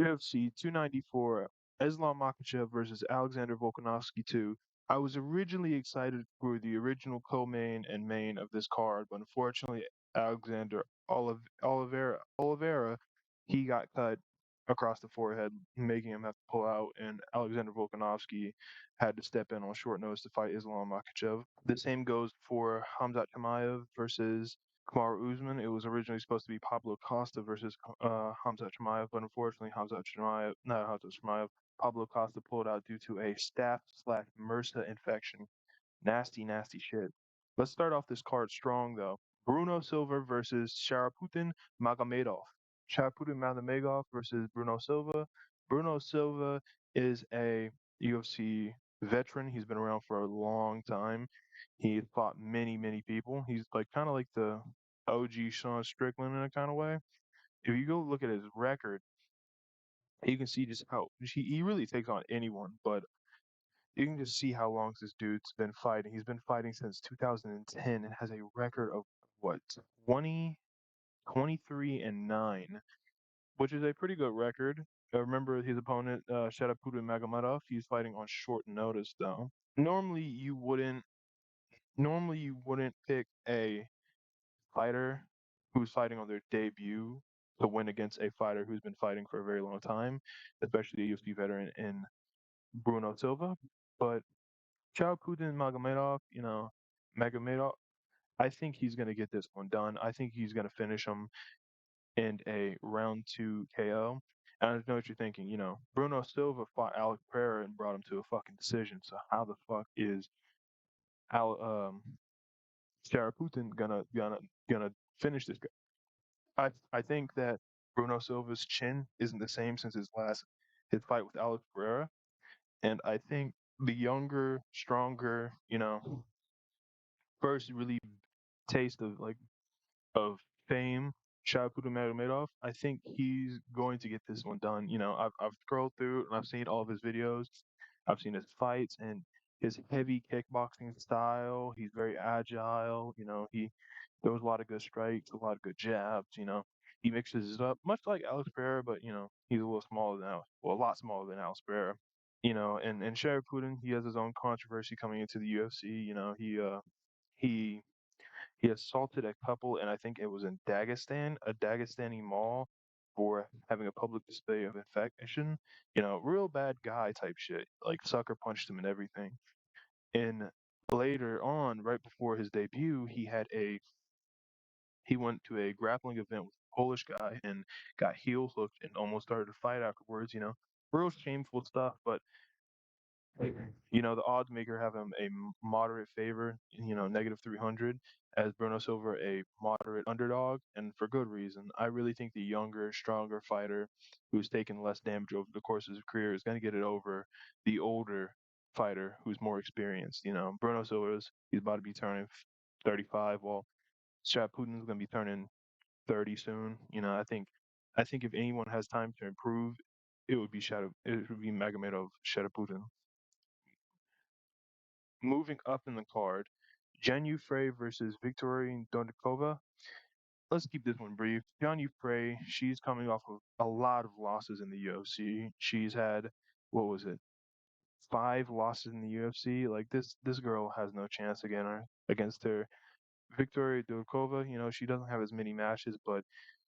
UFC 294, Islam Makhachev versus Alexander Volkanovski 2. I was originally excited for the original co-main and main of this card, but unfortunately, Alexander Oliveira, he got cut across the forehead, making him have to pull out, and Alexander Volkanovski had to step in on short notice to fight Islam Makhachev. The same goes for Hamzat Chimaev versus Kamaru Usman. It was originally supposed to be Pablo Costa versus Hamza Chimaev, but unfortunately, not Hamza Chimaev, Pablo Costa pulled out due to a staph/MRSA infection. Nasty, nasty shit. Let's start off this card strong, though. Bruno Silva versus Sharaputin Magomedov. Sharaputin Magomedov versus Bruno Silva. Bruno Silva is a UFC veteran. He's been around for a long time. He's fought many, many people. He's like kind of like the OG Sean Strickland in a kind of way. If you go look at his record, you can see just how he really takes on anyone. But you can just see how long this dude's been fighting. He's been fighting since 2010 and has a record of what 20, 23 and 9, which is a pretty good record. Remember his opponent, Sharaputin Magomedov. He's fighting on short notice though. Normally you wouldn't. Normally you wouldn't pick a fighter who's fighting on their debut to win against a fighter who's been fighting for a very long time, especially a UFC veteran in Bruno Silva. But Chao Putin Magomedov, Magomedov, I think he's going to get this one done. I think he's going to finish him in a round two KO. And I know what you're thinking. Bruno Silva fought Alex Pereira and brought him to a fucking decision. So how the fuck is Al Sarah Putin gonna finish this guy? I think that Bruno Silva's chin isn't the same since his fight with Alex Pereira, and I think the younger, stronger, first really taste of fame, Shaputin Magomedov, I think he's going to get this one done. I've scrolled through and I've seen all of his videos. I've seen his fights and his heavy kickboxing style. He's very agile. He throws a lot of good strikes, a lot of good jabs. He mixes it up, much like Alex Pereira, but he's a little smaller than Alex, well, a lot smaller than Alex Pereira. And Shaputin, he has his own controversy coming into the UFC. He he assaulted a couple, and I think it was in Dagestan, a Dagestani mall, for having a public display of affection. Real bad guy type shit. Like sucker punched him and everything. And later on, right before his debut, he went to a grappling event with a Polish guy and got heel hooked and almost started a fight afterwards. Real shameful stuff, but the odds maker have him a moderate favor, negative 300, as Bruno Silva a moderate underdog, and for good reason. I really think the younger, stronger fighter who's taken less damage over the course of his career is going to get it over the older fighter who's more experienced. Bruno he's about to be turning 35, while Shaq Putin's going to be turning 30 soon. I think if anyone has time to improve, it would be Magomedov Sharaputin. Moving up in the card, Jen Frey versus Victoria Dondikova. Let's keep this one brief. Jen Frey, she's coming off of a lot of losses in the UFC. She's had, what was it, 5 losses in the UFC. Like this girl has no chance against her. Victoria Dudkova, she doesn't have as many matches, but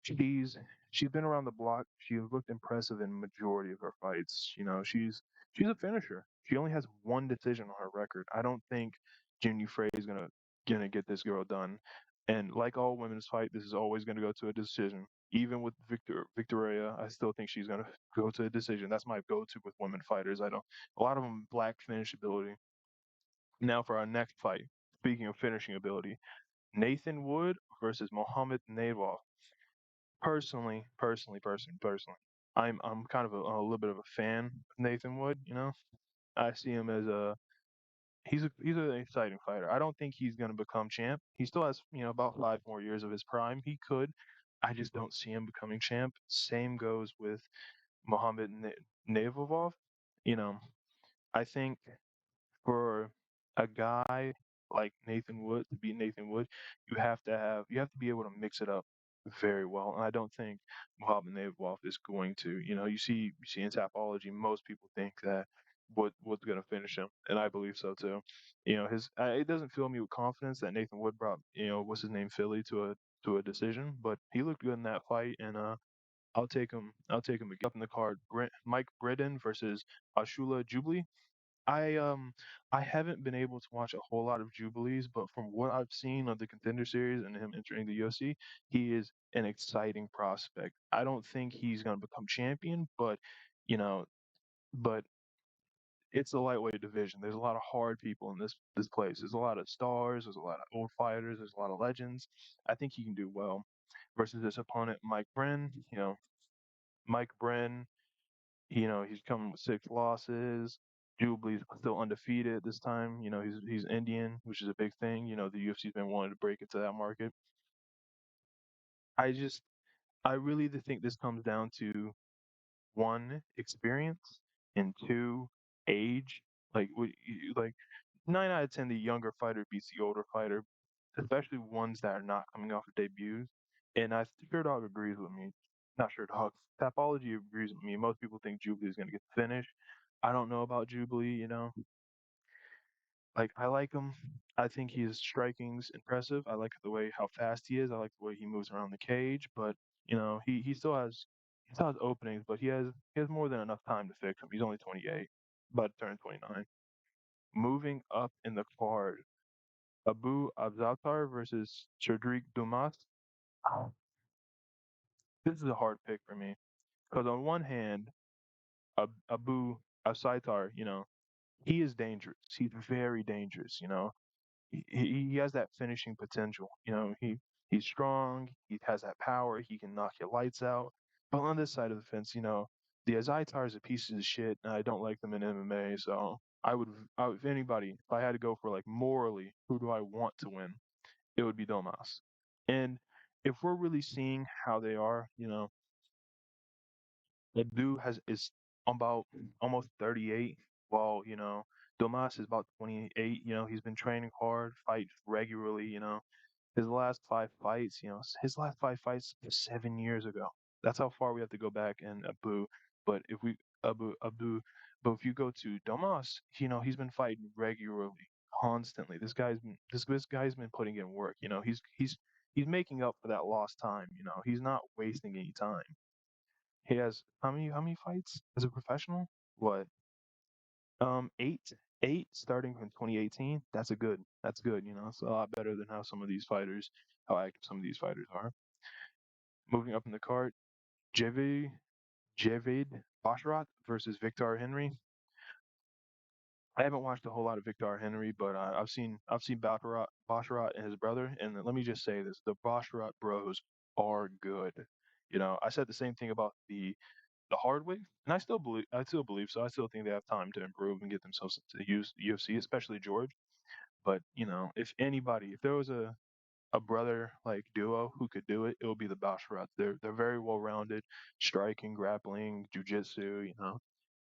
she's she's been around the block. She's looked impressive in majority of her fights. She's a finisher. She only has one decision on her record. I don't think Ginny Frey is gonna get this girl done. And like all women's fight, this is always gonna go to a decision. Even with Victoria, I still think she's gonna go to a decision. That's my go-to with women fighters. I don't. A lot of them lack finish ability. Now for our next fight. Speaking of finishing ability, Nathan Wood versus Mohammed Navov. Personally, I'm kind of a little bit of a fan of Nathan Wood. I see him as he's an exciting fighter. I don't think he's going to become champ. He still has about 5 more years of his prime. He could. I just don't see him becoming champ. Same goes with Mohammed Navov. You know, I think for a guy like Nathan Wood to beat Nathan Wood, you have to be able to mix it up. very well, and I don't think Muhammad is going to. You see in Tapology, most people think that what's going to finish him, and I believe so too. It doesn't fill me with confidence that Nathan Wood brought what's his name Philly to a decision, but he looked good in that fight, and I'll take him. I'll take him again. Up in the card, Mike Bredin versus Ashula Jubilee. I haven't been able to watch a whole lot of Jubilees, but from what I've seen of the Contender Series and him entering the UFC, he is an exciting prospect. I don't think he's going to become champion, you know, but it's a lightweight division. There's a lot of hard people in this place. There's a lot of stars. There's a lot of old fighters. There's a lot of legends. I think he can do well versus his opponent Mike Bren. Mike Bren he's coming with 6 losses. Jubilee's still undefeated this time. He's Indian, which is a big thing. The UFC's been wanting to break into that market. I just, I really think this comes down to one, experience, and two, age. Like 9 out of 10, the younger fighter beats the older fighter, especially ones that are not coming off of debuts. And Sure Dog agrees with me. Not Sure Dog. Tapology agrees with me. Most people think Jubilee is going to get the finish. I don't know about Jubilee. Like, I like him. I think his striking's impressive. I like the way how fast he is. I like the way he moves around the cage. But he still has openings, but he has more than enough time to fix him. He's only 28, about to turn 29. Moving up in the card, Abu Abzaltar versus Cedric Dumas. This is a hard pick for me because on one hand, Abu Abzaltar, he is dangerous. He's very dangerous. He has that finishing potential. He's strong. He has that power. He can knock your lights out. But on this side of the fence, the Azaitar are pieces of shit, and I don't like them in MMA. So if anybody, if I had to go for like morally, who do I want to win? It would be Domas. And if we're really seeing how they are, the dude is about almost 38, while Domas is about 28. He's been training hard, fight regularly. His last 5 fights, his last 5 fights was 7 years ago. That's how far we have to go back in Abu. But if we Abu, but if you go to Domas, he's been fighting regularly, constantly. This guy's been putting in work. He's making up for that lost time. He's not wasting any time. He has how many fights as a professional? What? Eight, eight starting from 2018. That's good. It's a lot better than how active some of these fighters are. Moving up in the card, Javid Javid Basharat versus Victor Henry. I haven't watched a whole lot of Victor Henry, but I've seen Basharat and his brother, and let me just say this: the Basharat bros are good. I said the same thing about the hard way, and I still believe so. I still think they have time to improve and get themselves to use UFC, especially George. But if there was a brother like duo who could do it, it would be the Basharats. They're very well rounded, striking, grappling, jujitsu.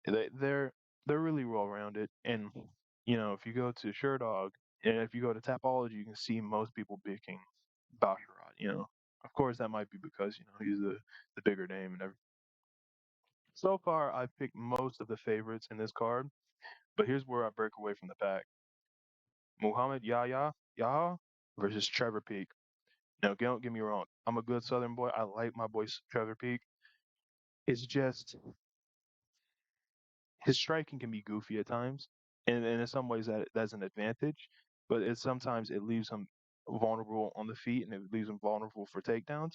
They're really well rounded. And if you go to Sherdog and if you go to Tapology, you can see most people picking Basharat. Of course, that might be because he's the bigger name and everything. So far, I've picked most of the favorites in this card, but here's where I break away from the pack. Muhammad Yahya versus Trevor Peek. Now, don't get me wrong. I'm a good Southern boy. I like my boy Trevor Peek. It's just his striking can be goofy at times, and in some ways that's an advantage. But sometimes it leaves him vulnerable on the feet, and it leaves him vulnerable for takedowns.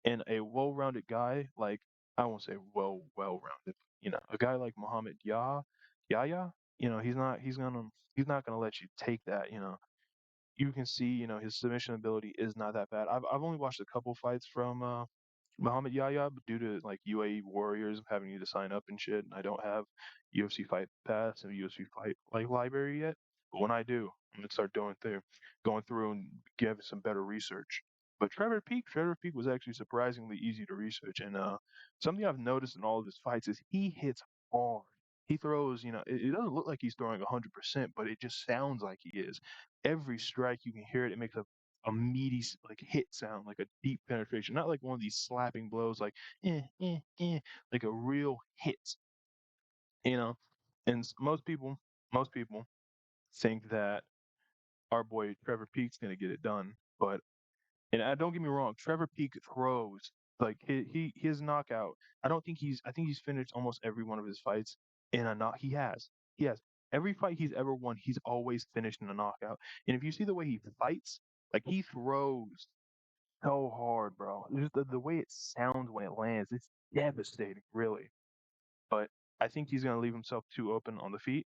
And a well-rounded guy like I won't say well-rounded, a guy like Muhammad Yahya, he's not gonna let you take that. You can see, his submission ability is not that bad. I've only watched a couple fights from Muhammad Yahya, but due to like UAE Warriors having you to sign up and shit, I don't have UFC Fight Pass and UFC Fight like library yet. But when I do, I'm gonna start going through and give some better research. But Trevor Peek was actually surprisingly easy to research, and something I've noticed in all of his fights is he hits hard. He throws, it doesn't look like he's throwing 100%, but it just sounds like he is. Every strike you can hear it. It makes a a meaty like hit sound, like a deep penetration, not like one of these slapping blows, like like a real hit, you know. And most people think that our boy Trevor Peake's gonna get it done, but and don't get me wrong, Trevor Peake throws like his knockout. I don't think he's. I think he's finished almost every one of his fights in a knock. He has every fight he's ever won. He's always finished in a knockout. And if you see the way he fights, like he throws so hard, bro. Just the way it sounds when it lands, it's devastating, really. But I think he's going to leave himself too open on the feet.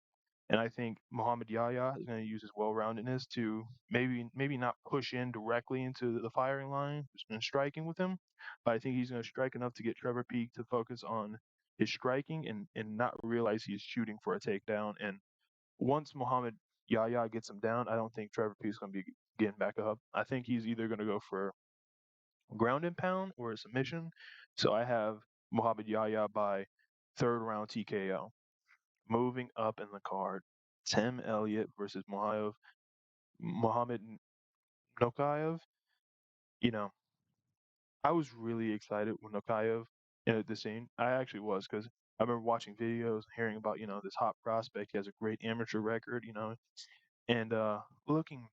And I think Muhammad Yahya is going to use his well-roundedness to maybe not push in directly into the firing line and striking with him, but I think he's going to strike enough to get Trevor Peake to focus on his striking and not realize he's shooting for a takedown. And once Muhammad Yahya gets him down, I don't think Trevor Peake's going to be getting back up. I think he's either going to go for ground and pound or a submission. So I have Muhammad Yahya by third round TKO. Moving up in the card, Tim Elliott versus Mohamed Nokayev. You know, I was really excited when Nokayev entered the scene. I actually was because I remember watching videos, hearing about this hot prospect. He has a great amateur record, and looking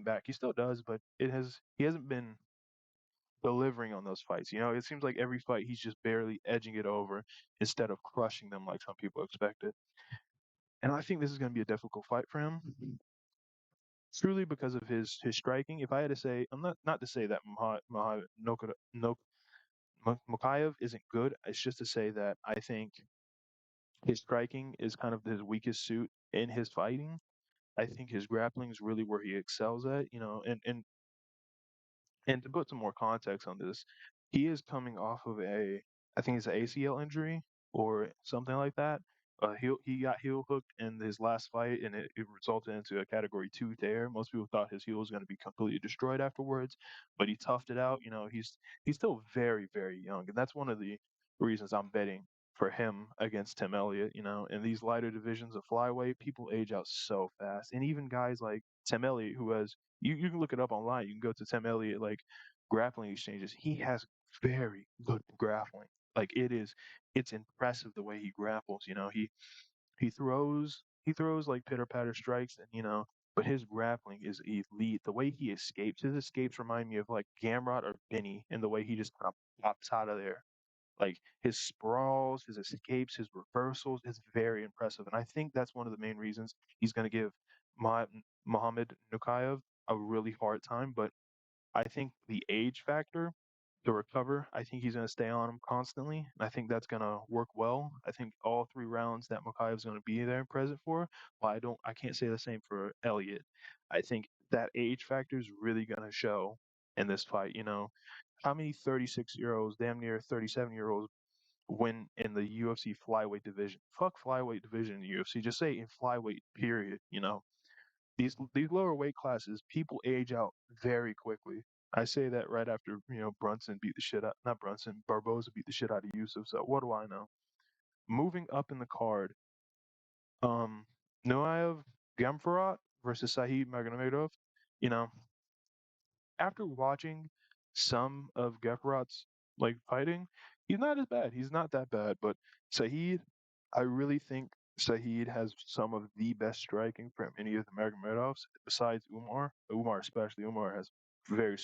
back, he still does, but he hasn't been delivering on those fights. It seems like every fight he's just barely edging it over instead of crushing them like some people expected. And I think this is going to be a difficult fight for him, truly because of his striking. If I had to say, I'm not to say that Mokayev isn't good. It's just to say that I think his striking is kind of his weakest suit in his fighting. I think his grappling is really where he excels at, and to put some more context on this, he is coming off of I think it's an ACL injury or something like that. He got heel hooked in his last fight, and it resulted into a Category 2 tear. Most people thought his heel was going to be completely destroyed afterwards, but he toughed it out. He's still very, very young, and that's one of the reasons I'm betting for him against Tim Elliott. In these lighter divisions of flyweight, people age out so fast, and even guys like Tim Elliott, who has you can look it up online. You can go to Tim Elliott like grappling exchanges. He has very good grappling. Like it's impressive the way he grapples. He throws like pitter patter strikes, and but his grappling is elite. The way he escapes, his escapes remind me of like Gamrot or Benny, and the way he just kind of pops out of there. Like his sprawls, his escapes, his reversals is very impressive, and I think that's one of the main reasons he's going to give Mohamed Nukayev a really hard time. But I think the age factor to recover, I think he's going to stay on him constantly. And I think that's going to work well. I think all 3 rounds that Makhachev is going to be there and present for. Well, I can't say the same for Elliott. I think that age factor is really going to show in this fight. How many 36-year-olds, damn near 37-year-olds, win in the UFC flyweight division? Fuck flyweight division in the UFC. Just say in flyweight, period. These lower weight classes, people age out very quickly. I say that right after Brunson beat the shit out, not Brunson, Barboza beat the shit out of Yusuf. So what do I know? Moving up in the card, um, Noaev Gamfarot versus Sahib Magomedov. You know, after watching some of Gepharot's like fighting, he's not as bad. He's not that bad. But Saeed, I really think Saeed has some of the best striking from any of the Magomedovs besides Umar. Umar especially. Umar has very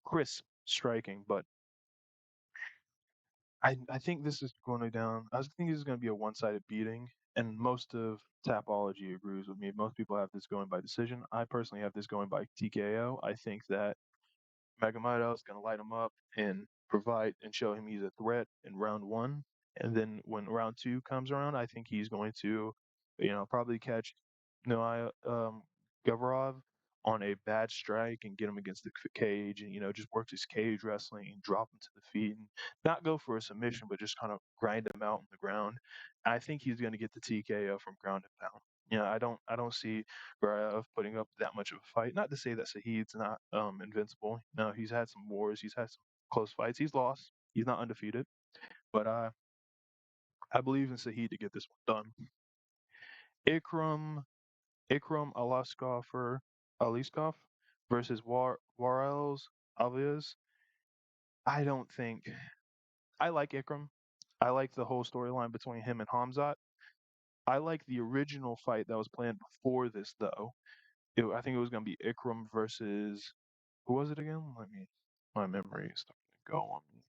crisp striking. But I think this is going down. I think this is going to be a one-sided beating. And most of Tapology agrees with me. Most people have this going by decision. I personally have this going by TKO. I think that Magomedov is going to light him up and provide and show him he's a threat in round one. And then when round two comes around, I think he's going to, probably catch Noai Gavarov on a bad strike and get him against the cage and, just work his cage wrestling and drop him to the feet and not go for a submission, but just kind of grind him out on the ground. I think he's going to get the TKO from ground and pound. I don't see Gurayev putting up that much of a fight. Not to say that Saeed's not invincible. No, he's had some wars. He's had some close fights. He's lost. He's not undefeated. But I believe in Saeed to get this one done. Ikram Ikram Aliskov versus Warrels Alves. I don't think I like Ikram. I like the whole storyline between him and Hamzat. I like the original fight that was planned before this, though. I think it was going to be Ikram versus who was it again? My memory is starting to go on me.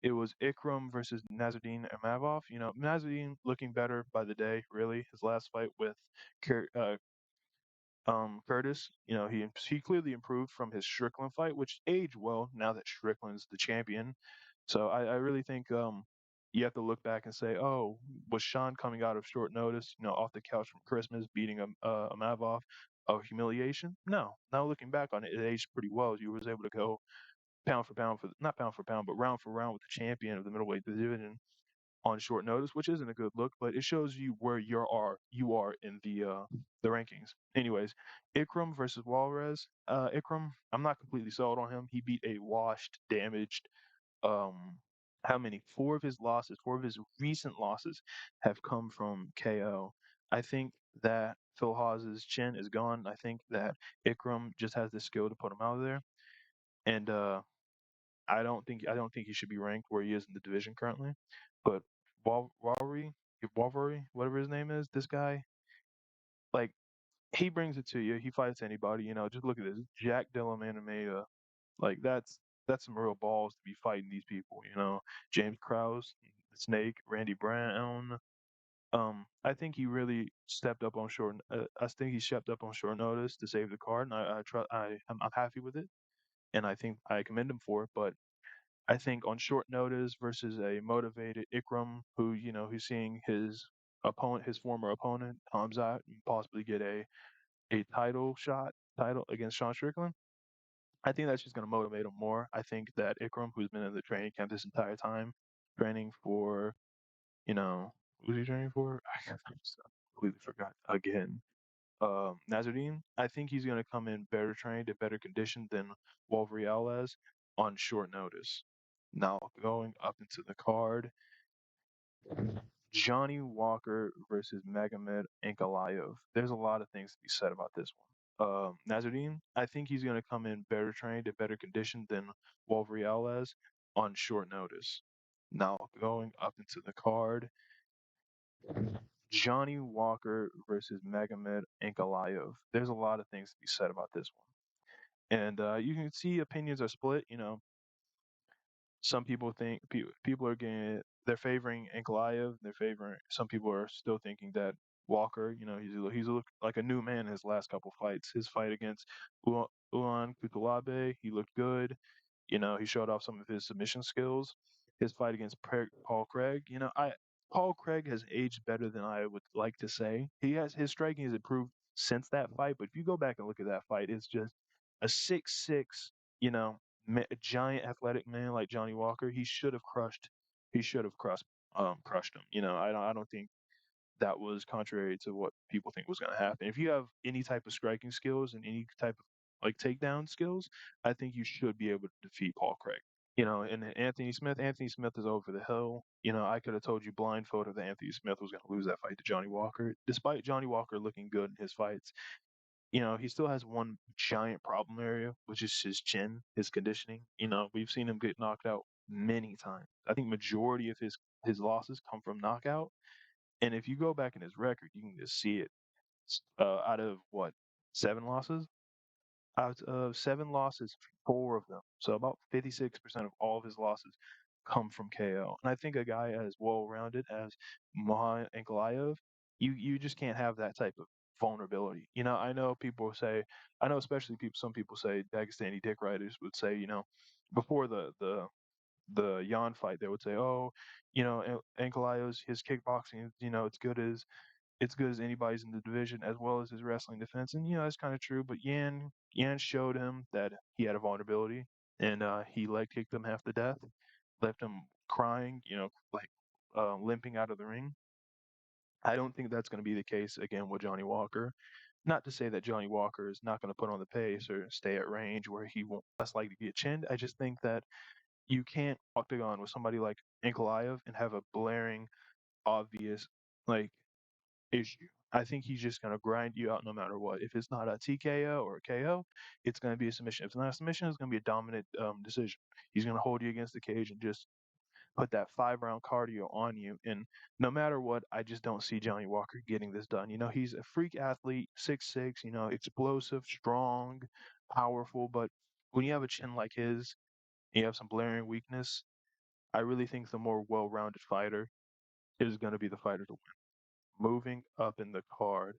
It was Ikram versus Nazardine Amavov. You know, Nazardine looking better by the day, really. His last fight with Curtis, you know, he clearly improved from his Strickland fight, which aged well now that Strickland's the champion. So I really think you have to look back and say, oh, was Sean coming out of short notice, you know, off the couch from Christmas, beating a Mavov of humiliation? No. Now looking back on it, it aged pretty well. You was able to go pound for pound for not pound for pound, but round for round with the champion of the middleweight division on short notice, which isn't a good look, but it shows you where you are in the rankings. Anyways, Ikram versus Walrez. Ikram, I'm not completely sold on him. He beat a washed, damaged. Um, how many? Four of his recent losses have come from KO. I think that Phil Hawes's chin is gone. I think that Ikram just has the skill to put him out of there, and I don't think he should be ranked where he is in the division currently. But Walvery, whatever his name is, this guy, like he brings it to you. He fights anybody. You know, just look at this, Jack Della Manameda. Like that's some real balls to be fighting these people. You know, James Krause, the Snake, Randy Brown. I think he really stepped up on short. I think he stepped up on short notice to save the card, and I'm happy with it, and I think I commend him for it. But I think on short notice versus a motivated Ikram who, you know, who's seeing his former opponent, Hamzat, possibly get a title against Sean Strickland. I think that's just going to motivate him more. I think that Ikram, who's been in the training camp this entire time, training for, you know, who's he training for? I just completely forgot again. Nazardine, I think he's going to come in better trained and better conditioned than Wolveriales on short notice. Now, going up into the card, Johnny Walker versus Magomed Ankalaev. There's a lot of things to be said about this one. Nazardine, I think he's going to come in better trained and better conditioned than Wolveriales on short notice. Now, going up into the card, Johnny Walker versus Magomed Ankalaev. There's a lot of things to be said about this one. And you can see opinions are split. You know, some people think people are getting they're favoring Ankalaev. They're favoring. Some people are still thinking that Walker, you know, he's looked like a new man in his last couple fights. His fight against Ulan Kutulabe, he looked good. You know, he showed off some of his submission skills. His fight against Paul Craig, you know, I Paul Craig has aged better than I would like to say. His striking has improved since that fight, but if you go back and look at that fight, it's just a 6'6", you know, a giant athletic man like Johnny Walker. He should have crushed him. You know, I don't think that was contrary to what people think was going to happen. If you have any type of striking skills and any type of like takedown skills, I think you should be able to defeat Paul Craig. You know, and Anthony Smith is over the hill. You know, I could have told you blindfolded that Anthony Smith was going to lose that fight to Johnny Walker. Despite Johnny Walker looking good in his fights, you know, he still has one giant problem area, which is his chin, his conditioning. You know, we've seen him get knocked out many times. I think majority of his losses come from knockout. And if you go back in his record, you can just see it. Out of what, 7 losses? Out of 7 losses, 4 of them, so about 56% of all of his losses come from KO. And I think a guy as well-rounded as Mahan Ankalaev, you just can't have that type of vulnerability. You know, I know especially some people say Dagestani dick riders would say, you know, before the Yan fight, they would say, oh, you know, Ankalaev's his kickboxing, you know, it's good as anybody's in the division, as well as his wrestling defense. And you know that's kind of true. But Yan showed him that he had a vulnerability, and he leg kicked him half to death, left him crying, you know, like limping out of the ring. I don't think that's going to be the case again with Johnny Walker. Not to say that Johnny Walker is not going to put on the pace or stay at range where he won't less likely to get chinned. I just think that you can't octagon with somebody like Ankalaev and have a blaring, obvious like issue. I think he's just gonna grind you out no matter what. If it's not a TKO or a KO, it's gonna be a submission. If it's not a submission, it's gonna be a dominant decision. He's gonna hold you against the cage and just put that 5 round cardio on you. And no matter what, I just don't see Johnny Walker getting this done. He's a freak athlete, 6'6", explosive, strong, powerful. But when you have a chin like his, and you have some blaring weakness, I really think the more well-rounded fighter is going to be the fighter to win. Moving up in the card,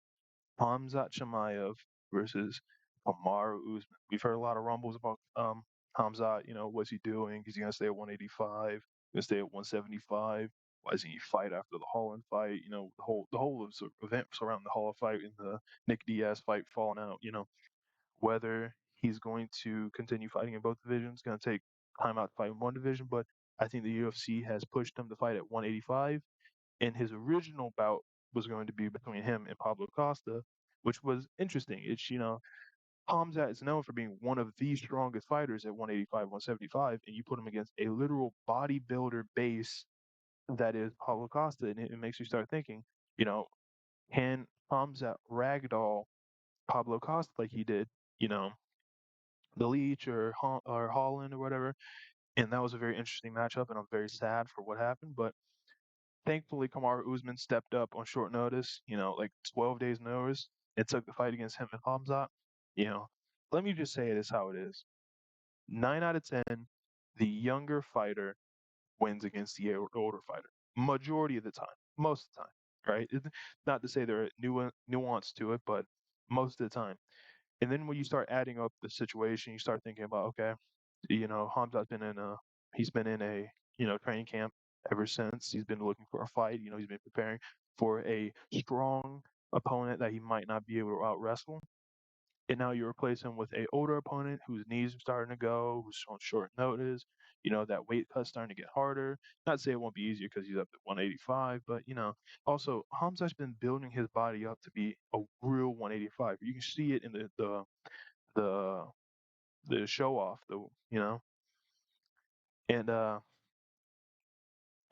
Hamzat Chimaev versus Kamaru Usman. We've heard a lot of rumbles about Hamzat. What's he doing? Is he gonna stay at 185? Gonna stay at 175? Why doesn't he fight after the Holland fight? The whole event surrounding the Holland fight and the Nick Diaz fight falling out. Whether he's going to continue fighting in both divisions, going to take time out to fight in one division, but I think the UFC has pushed him to fight at 185, and his original bout was going to be between him and Pablo Costa, which was interesting. Hamzat is known for being one of the strongest fighters at 185, 175, and you put him against a literal bodybuilder base that is Pablo Costa, and it makes you start thinking, you know, can Hamzat ragdoll Pablo Costa like he did, you know, the Leech or Holland or whatever? And that was a very interesting matchup, and I'm very sad for what happened, but thankfully, Kamaru Usman stepped up on short notice, like 12 days notice, and took the fight against him and Hamzat. You know, Let me just say it is how it is. 9 out of 10, the younger fighter wins against the older fighter. Majority of the time, most of the time, right? Not to say there are nuance to it, but most of the time. And then when you start adding up the situation, you start thinking about, okay, Hamzat's he's been in a, training camp ever since. He's been looking for a fight. He's been preparing for a strong opponent that he might not be able to out wrestle. And now you replace him with a older opponent whose knees are starting to go, who's on short notice. That weight cut's starting to get harder. Not to say it won't be easier because he's up at 185, but also Hamzat's been building his body up to be a real 185. You can see it in the the show off, and I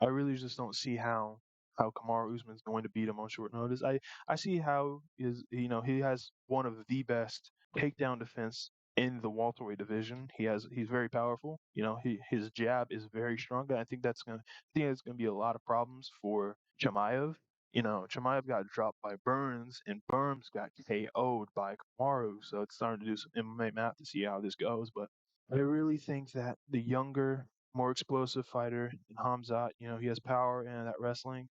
really just don't see how Kamaru Usman's going to beat him on short notice. I see how he has one of the best takedown defense in the welterweight division. He's very powerful. His jab is very strong. And I think it's gonna be a lot of problems for Chimaev. Chimaev got dropped by Burns, and Burns got KO'd by Kamaru. So it's starting to do some MMA math to see how this goes. But I really think that the younger, more explosive fighter in Hamzat, he has power and that wrestling.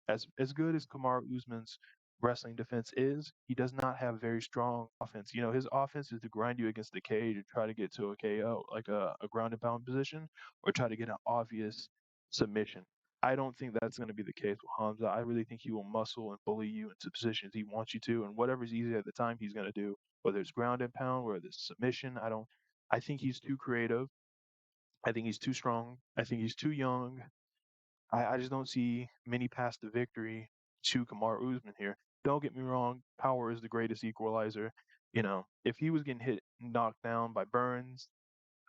As good as Kamar Usman's wrestling defense is, he does not have very strong offense. His offense is to grind you against the cage and try to get to a KO, like a ground and pound position, or try to get an obvious submission. I don't think that's going to be the case with Hamza. I really think he will muscle and bully you into positions he wants you to, and whatever's easy at the time, he's going to do. Whether it's ground and pound, whether it's submission, I don't. I think he's too creative. I think he's too strong. I think he's too young. I just don't see many paths to victory to Kamar Usman here. Don't get me wrong, power is the greatest equalizer. If he was getting hit, knocked down by Burns,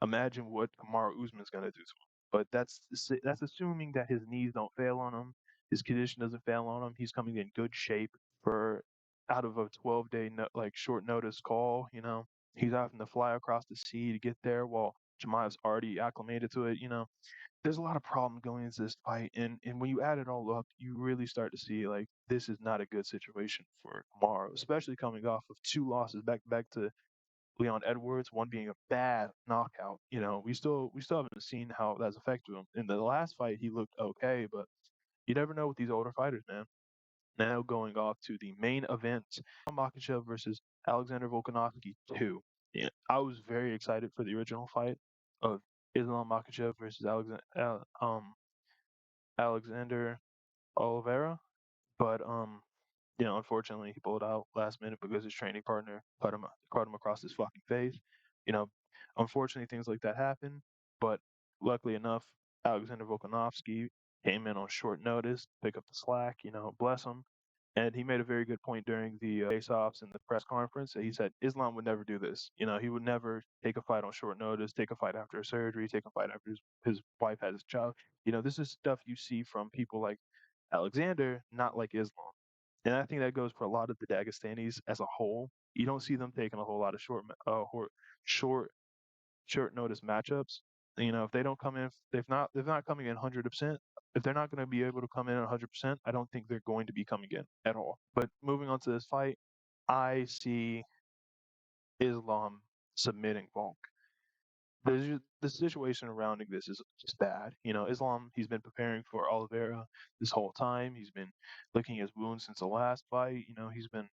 imagine what Kamar Usman's gonna do to him. But that's assuming that his knees don't fail on him, his condition doesn't fail on him. He's coming in good shape for out of a 12-day like short notice call. He's having to fly across the sea to get there while Jamaev's already acclimated to it. There's a lot of problems going into this fight, and when you add it all up, you really start to see like this is not a good situation for Kamaru, especially coming off of 2 losses back to back to Leon Edwards, one being a bad knockout. We still haven't seen how that's affected him. In the last fight, he looked okay, but you never know with these older fighters, man. Now going off to the main event, Makhachev versus Alexander Volkanovski 2. Yeah, I was very excited for the original fight of Islam Makhachev versus Alexander Oliveira, but unfortunately, he pulled out last minute because his training partner cut him across his fucking face. You know, Unfortunately, things like that happen. But luckily enough, Alexander Volkanovski came in on short notice, pick up the slack. Bless him. And he made a very good point during the face-offs and the press conference. He said Islam would never do this. He would never take a fight on short notice, take a fight after a surgery, take a fight after his wife has his child. This is stuff you see from people like Alexander, not like Islam. And I think that goes for a lot of the Dagestanis as a whole. You don't see them taking a whole lot of short short notice matchups. You know, if they don't come in, they're not coming in 100%. If they're not going to be able to come in 100%, I don't think they're going to be coming in at all. But moving on to this fight, I see Islam submitting Volk. The situation surrounding this is just bad. You know, Islam, he's been preparing for Oliveira this whole time. He's been licking his wounds since the last fight. You know, he's been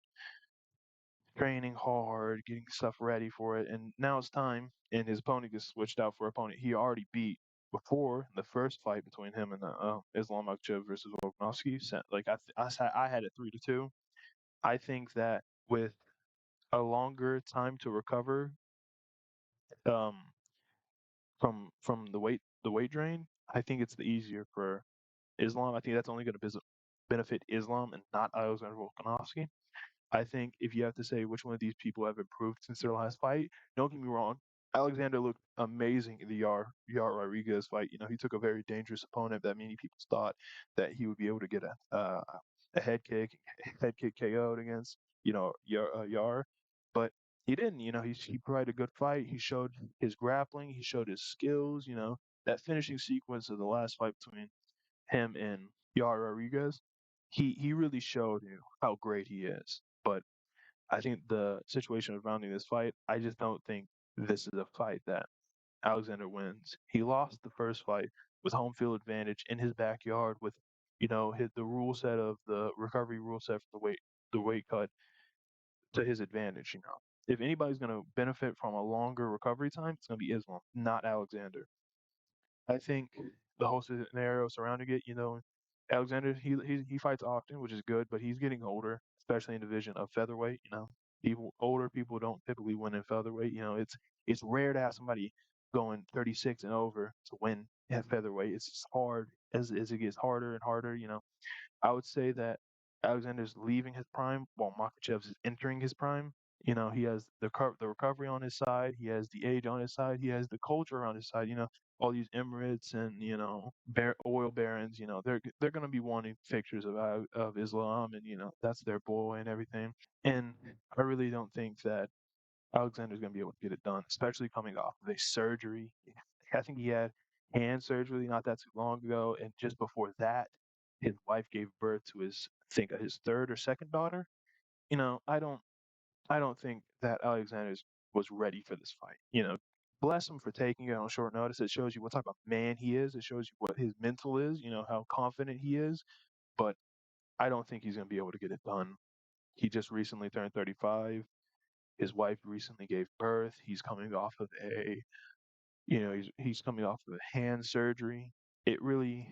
training hard, getting stuff ready for it, and now it's time. And his opponent gets switched out for an opponent he already beat before in the first fight between him and Islam Makhachev versus Volkanovski. Like I had it 3-2. I think that with a longer time to recover um, from the weight drain, I think it's the easier for Islam. I think that's only going to benefit Islam and not Alexander Volkanovski. I think if you have to say which one of these people have improved since their last fight, don't get me wrong. Alexander looked amazing in the Yar Rodriguez fight. You know, he took a very dangerous opponent that many people thought that he would be able to get a head kick KO'd against. You know, Yar, but he didn't. You know, he provided a good fight. He showed his grappling. He showed his skills. You know, that finishing sequence of the last fight between him and Yar Rodriguez, he really showed you how great he is. But I think the situation surrounding this fight, I just don't think this is a fight that Alexander wins. He lost the first fight with home field advantage in his backyard with, you know, the rule set of the recovery rule set for the weight cut to his advantage. You know, if anybody's going to benefit from a longer recovery time, it's going to be Islam, not Alexander. I think the whole scenario surrounding it, you know, Alexander he fights often, which is good, but he's getting older, especially in the division of featherweight. You know, older people don't typically win in featherweight. You know, it's rare to have somebody going 36 and over to win at featherweight. It's just hard as it gets harder and harder. You know, I would say that Alexander's leaving his prime while Makhachev is entering his prime. You know, he has the recovery on his side. He has the age on his side. He has the culture on his side. You know, all these Emirates and oil barons. You know, they're going to be wanting pictures of Islam, and you know that's their boy and everything. And I really don't think that Alexander's going to be able to get it done, especially coming off of a surgery. I think he had hand surgery not that too long ago, and just before that, his wife gave birth to I think his third or second daughter. You know, I don't think that Alexander's was ready for this fight. You know, bless him for taking it on short notice. It shows you what type of man he is. It shows you what his mental is. You know how confident he is. But I don't think he's going to be able to get it done. He just recently turned 35. His wife recently gave birth. He's coming off of he's coming off of a hand surgery. It really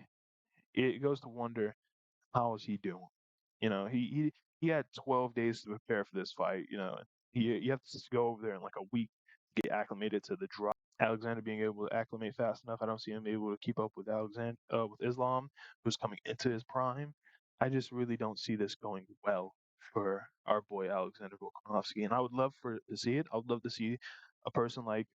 it goes to wonder how is he doing. You know, he had 12 days to prepare for this fight. You know, you have to just go over there in like a week to get acclimated to the drop. Alexander being able to acclimate fast enough, I don't see him able to keep up with with Islam, who's coming into his prime. I just really don't see this going well for our boy Alexander Volkanovski, and I would love to see it. I would love to see a person like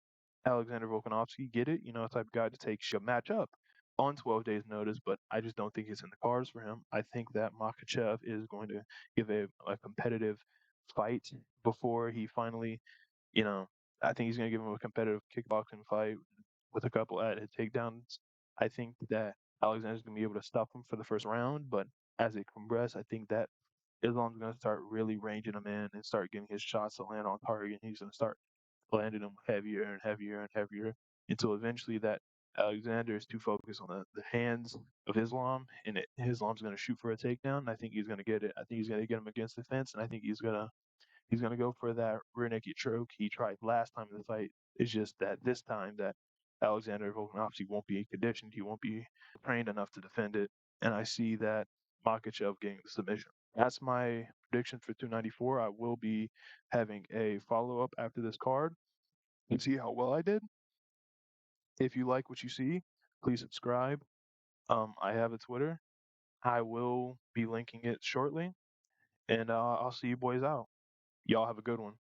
Alexander Volkanovski get it. You know, a type of guy to take a match up on 12 days' notice, but I just don't think it's in the cards for him. I think that Makhachev is going to give a competitive fight before he finally, you know, I think he's going to give him a competitive kickboxing fight with a couple added takedowns. I think that Alexander's going to be able to stop him for the first round, but as it progresses, I think that Islam's going to start really ranging him in and start getting his shots to land on target. And he's going to start landing them heavier and heavier and heavier until eventually that Alexander is too focused on the hands of Islam, and Islam's going to shoot for a takedown. And I think he's going to get it. I think he's going to get him against the fence, and I think he's gonna go for that rear naked choke he tried last time in the fight. It's just that this time that Alexander Volkanovski won't be conditioned. He won't be trained enough to defend it, and I see that Makhachev getting the submission. That's my prediction for 294. I will be having a follow up after this card and see how well I did. If you like what you see, please subscribe. I have a Twitter. I will be linking it shortly, and I'll see you boys out. Y'all have a good one.